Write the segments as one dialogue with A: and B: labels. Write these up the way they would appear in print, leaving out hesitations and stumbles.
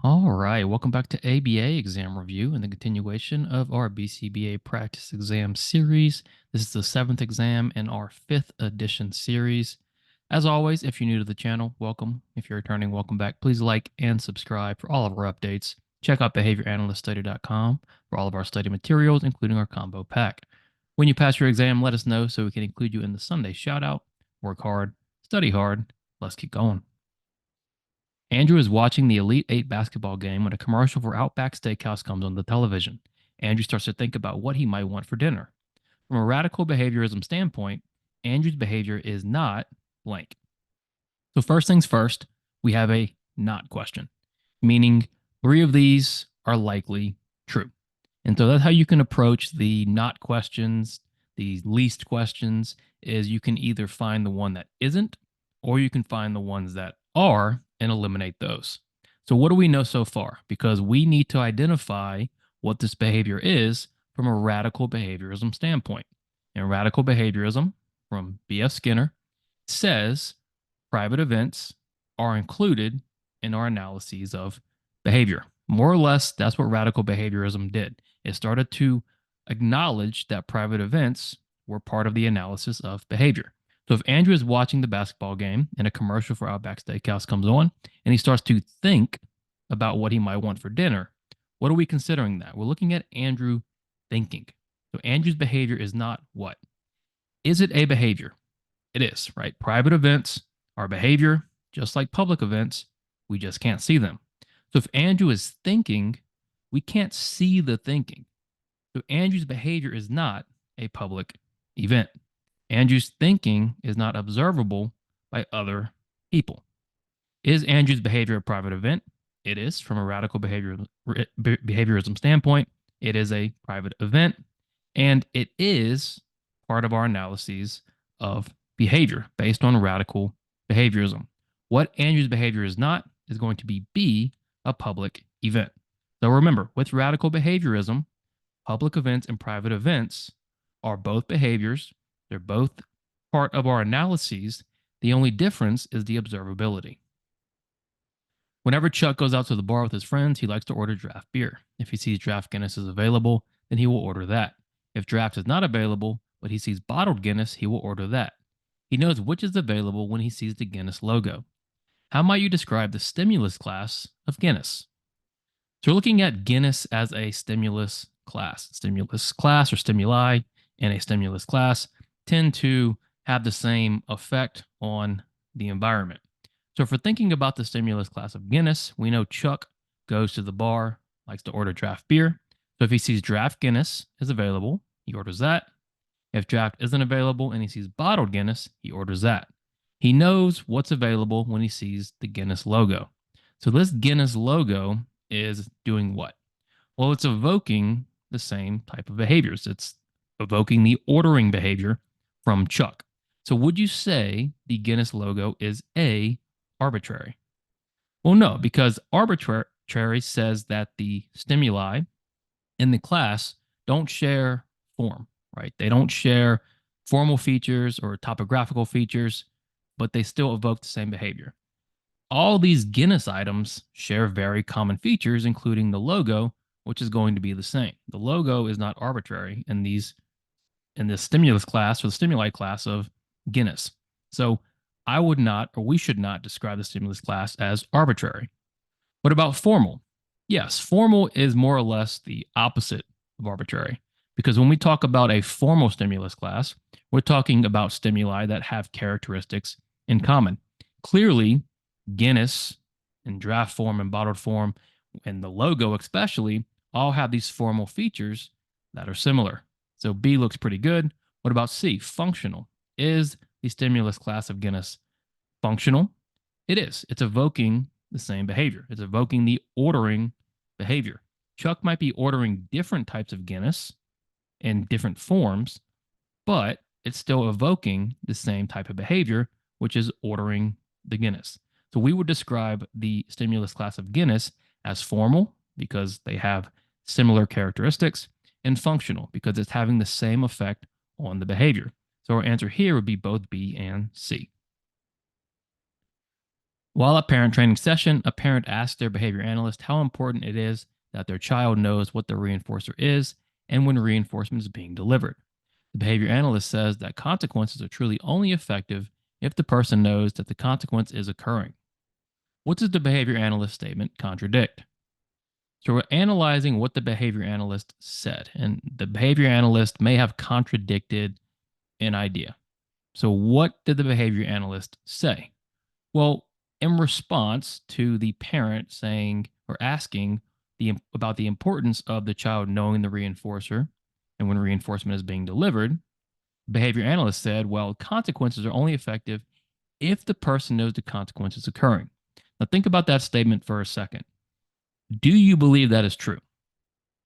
A: All right, welcome back to ABA exam review and the continuation of our BCBA Practice Exam series. This is the seventh exam in our fifth edition series. As always, if you're new to the channel, welcome. If you're returning, welcome back. Please like and subscribe for all of our updates. Check out behavioranalyststudy.com for all of our study materials, including our combo pack. When you pass your exam, let us know so we can include you in the Sunday shout out. Work hard, study hard. Let's keep going. Andrew is watching the Elite Eight basketball game when a commercial for Outback Steakhouse comes on the television. Andrew starts to think about what he might want for dinner. From a radical behaviorism standpoint, Andrew's behavior is not blank. So, first things first, we have a not question, meaning three of these are likely true. And so that's how you can approach the not questions, the least questions, is you can either find the one that isn't, or you can find the ones that are and eliminate those. So what do we know so far? Because we need to identify what this behavior is from a radical behaviorism standpoint. And radical behaviorism from B.F. Skinner says private events are included in our analyses of behavior. More or less, that's what radical behaviorism did. It started to acknowledge that private events were part of the analysis of behavior. So if Andrew is watching the basketball game and a commercial for Outback Steakhouse comes on and he starts to think about what he might want for dinner, what are we considering that? We're looking at Andrew thinking. So Andrew's behavior is not what? Is it a behavior? It is, right? Private events are behavior, just like public events. We just can't see them. So if Andrew is thinking, we can't see the thinking. So Andrew's behavior is not a public event. Andrew's thinking is not observable by other people. Is Andrew's behavior a private event? It is. From a radical behaviorism standpoint, it is a private event, and it is part of our analyses of behavior based on radical behaviorism. What Andrew's behavior is not is going to be a public event. So remember, with radical behaviorism, public events and private events are both behaviors. They're both part of our analyses. The only difference is the observability. Whenever Chuck goes out to the bar with his friends, he likes to order draft beer. If he sees draft Guinness is available, then he will order that. If draft is not available, but he sees bottled Guinness, he will order that. He knows which is available when he sees the Guinness logo. How might you describe the stimulus class of Guinness? So we're looking at Guinness as a stimulus class. Stimulus class or stimuli and a stimulus class tend to have the same effect on the environment. So if we're thinking about the stimulus class of Guinness, we know Chuck goes to the bar, likes to order draft beer. So if he sees draft Guinness is available, he orders that. If draft isn't available and he sees bottled Guinness, he orders that. He knows what's available when he sees the Guinness logo. So this Guinness logo is doing what? Well, it's evoking the same type of behaviors. It's evoking the ordering behavior from Chuck. So would you say the Guinness logo is arbitrary? Well, no, because arbitrary says that the stimuli in the class don't share form, right? They don't share formal features or topographical features, but they still evoke the same behavior. All these Guinness items share very common features, including the logo, which is going to be the same. The logo is not arbitrary in the stimulus class or the stimuli class of Guinness. So I would not, or we should not describe the stimulus class as arbitrary. What about formal? Yes, formal is more or less the opposite of arbitrary. Because when we talk about a formal stimulus class, we're talking about stimuli that have characteristics in common. Clearly, Guinness in draft form and bottled form, and the logo especially, all have these formal features that are similar. So B looks pretty good. What about C? Functional. Is the stimulus class of Guinness functional? It is. It's evoking the same behavior. It's evoking the ordering behavior. Chuck might be ordering different types of Guinness in different forms, but it's still evoking the same type of behavior, which is ordering the Guinness. So we would describe the stimulus class of Guinness as formal because they have similar characteristics, and functional because it's having the same effect on the behavior. So our answer here would be both B and C. While at parent training session, a parent asks their behavior analyst how important it is that their child knows what the reinforcer is and when reinforcement is being delivered. The behavior analyst says that consequences are truly only effective if the person knows that the consequence is occurring. What does the behavior analyst statement contradict? So we're analyzing what the behavior analyst said, and the behavior analyst may have contradicted an idea. So, what did the behavior analyst say? Well, in response to the parent saying or asking about the importance of the child knowing the reinforcer and when reinforcement is being delivered, the behavior analyst said, well, consequences are only effective if the person knows the consequences occurring. Now, think about that statement for a second. Do you believe that is true?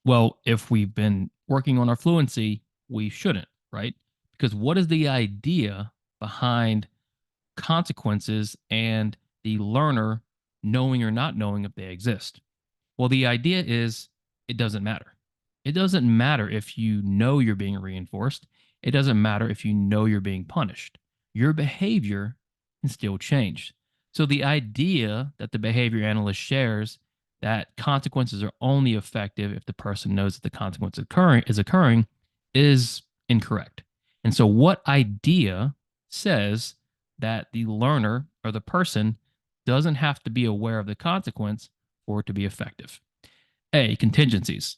A: Well, if we've been working on our fluency, we shouldn't, right? Because what is the idea behind consequences and the learner knowing or not knowing if they exist? Well, the idea is it doesn't matter. It doesn't matter if you know you're being reinforced. It doesn't matter if you know you're being punished. Your behavior can still change. So, the idea that the behavior analyst shares that consequences are only effective if the person knows that the consequence occurring is incorrect. And so, what idea says that the learner or the person doesn't have to be aware of the consequence for it to be effective? A, contingencies.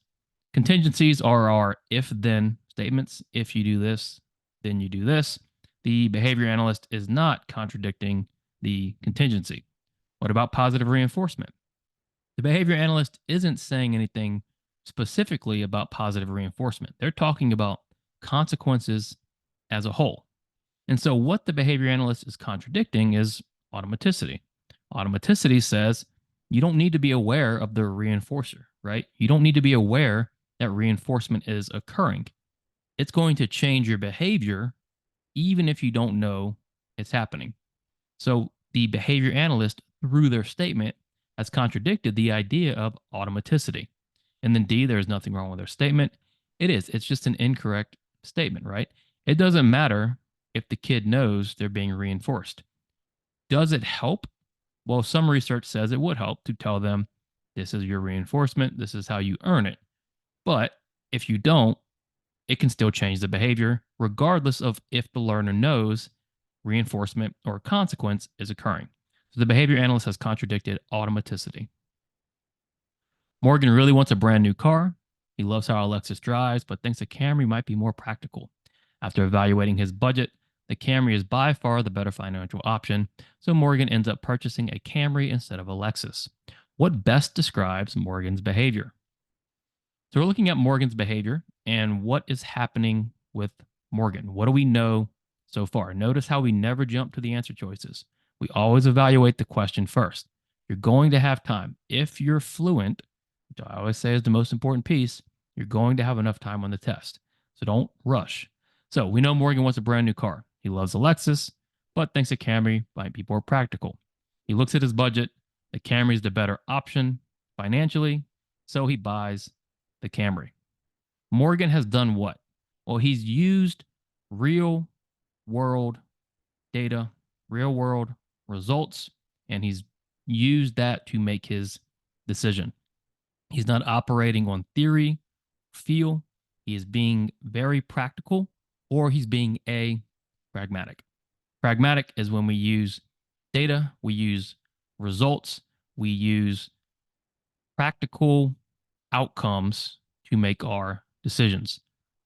A: Contingencies are our if then statements. If you do this, then you do this. The behavior analyst is not contradicting the contingency. What about positive reinforcement? The behavior analyst isn't saying anything specifically about positive reinforcement. They're talking about consequences as a whole. And so, what the behavior analyst is contradicting is automaticity. Automaticity says you don't need to be aware of the reinforcer, right? You don't need to be aware that reinforcement is occurring. It's going to change your behavior even if you don't know it's happening. So, the behavior analyst, through their statement, has contradicted the idea of automaticity. And then D, there's nothing wrong with their statement. It is. It's just an incorrect statement, right? It doesn't matter if the kid knows they're being reinforced. Does it help? Well, some research says it would help to tell them this is your reinforcement, this is how you earn it. But if you don't, it can still change the behavior, regardless of if the learner knows reinforcement or consequence is occurring. So the behavior analyst has contradicted automaticity. Morgan really wants a brand new car. He loves how Alexis drives, but thinks a Camry might be more practical. After evaluating his budget, the Camry is by far the better financial option, so Morgan ends up purchasing a Camry instead of a Lexus. What best describes Morgan's behavior? So we're looking at Morgan's behavior and what is happening with Morgan. What do we know so far? Notice how we never jump to the answer choices. We always evaluate the question first. You're going to have time. If you're fluent, which I always say is the most important piece, you're going to have enough time on the test. So don't rush. So we know Morgan wants a brand new car. He loves a Lexus, but thinks a Camry might be more practical. He looks at his budget. The Camry is the better option financially, so he buys the Camry. Morgan has done what? Well, he's used real world data, real world results, and he's used that to make his decision. He's not operating on theory, feel. He is being very practical, or he's being pragmatic. Pragmatic is when we use data, we use results, we use practical outcomes to make our decisions.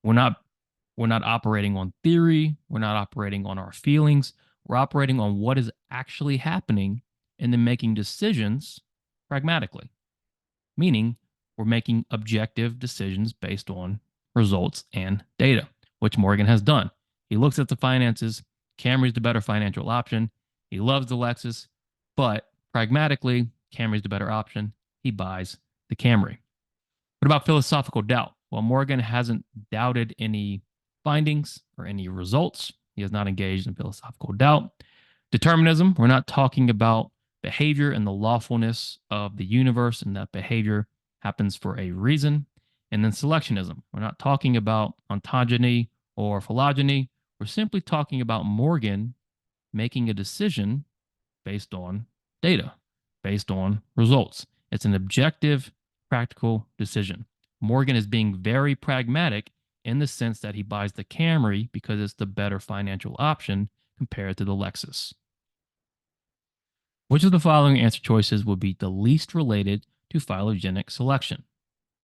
A: We're not we're not operating on theory, we're not operating on our feelings. We're operating on what is actually happening and then making decisions pragmatically. Meaning we're making objective decisions based on results and data, which Morgan has done. He looks at the finances. Camry's the better financial option. He loves the Lexus, but pragmatically, Camry's the better option. He buys the Camry. What about philosophical doubt? Well, Morgan hasn't doubted any findings or any results. He has not engaged in philosophical doubt. Determinism, we're not talking about behavior and the lawfulness of the universe and that behavior happens for a reason. And then selectionism, we're not talking about ontogeny or phylogeny. We're simply talking about Morgan making a decision based on data based on results. It's an objective, practical decision. Morgan is being very pragmatic in the sense that he buys the Camry because it's the better financial option compared to the Lexus. Which of the following answer choices would be the least related to phylogenic selection?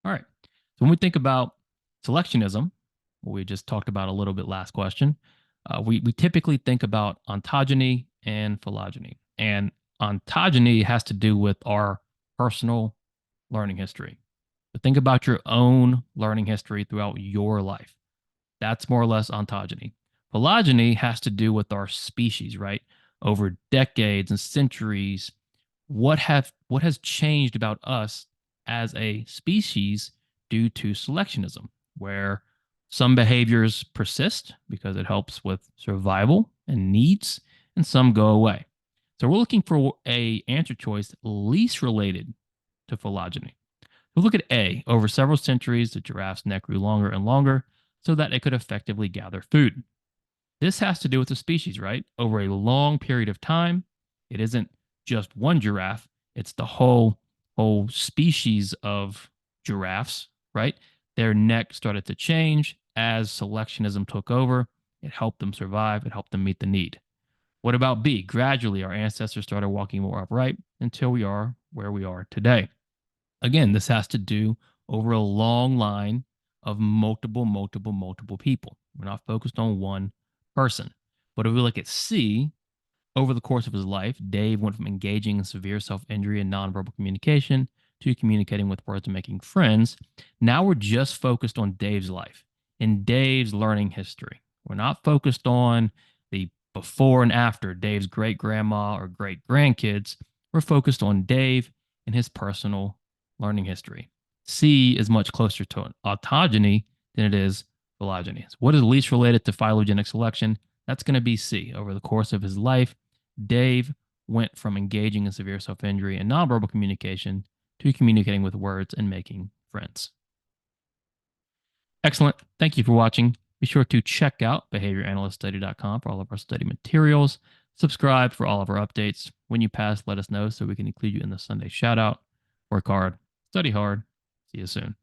A: All right. So when we think about selectionism, what we just talked about a little bit last question, we typically think about ontogeny and phylogeny. And ontogeny has to do with our personal learning history. But think about your own learning history throughout your life. That's more or less ontogeny. Phylogeny has to do with our species, right? Over decades and centuries, what has changed about us as a species due to selectionism, where some behaviors persist because it helps with survival and needs, and some go away. So we're looking for a answer choice least related to phylogeny. We look at A. Over several centuries, the giraffe's neck grew longer and longer so that it could effectively gather food. This has to do with the species, right? Over a long period of time, it isn't just one giraffe, it's the whole species of giraffes, right? Their neck started to change as selectionism took over. It helped them survive, it helped them meet the need. What about B? Gradually, our ancestors started walking more upright until we are where we are today. Again, this has to do over a long line of multiple people. We're not focused on one person. But if we look at C, over the course of his life, Dave went from engaging in severe self injury and nonverbal communication to communicating with words and making friends. Now we're just focused on Dave's life and Dave's learning history. We're not focused on the before and after Dave's great grandma or great grandkids. We're focused on Dave and his personal learning history. C is much closer to autogeny than it is phylogeny. So what is least related to phylogenetic selection? That's going to be C. Over the course of his life, Dave went from engaging in severe self injury and nonverbal communication to communicating with words and making friends. Excellent. Thank you for watching. Be sure to check out behavioranalyststudy.com for all of our study materials. Subscribe for all of our updates. When you pass, let us know so we can include you in the Sunday shout out. Work hard, study hard. See you soon.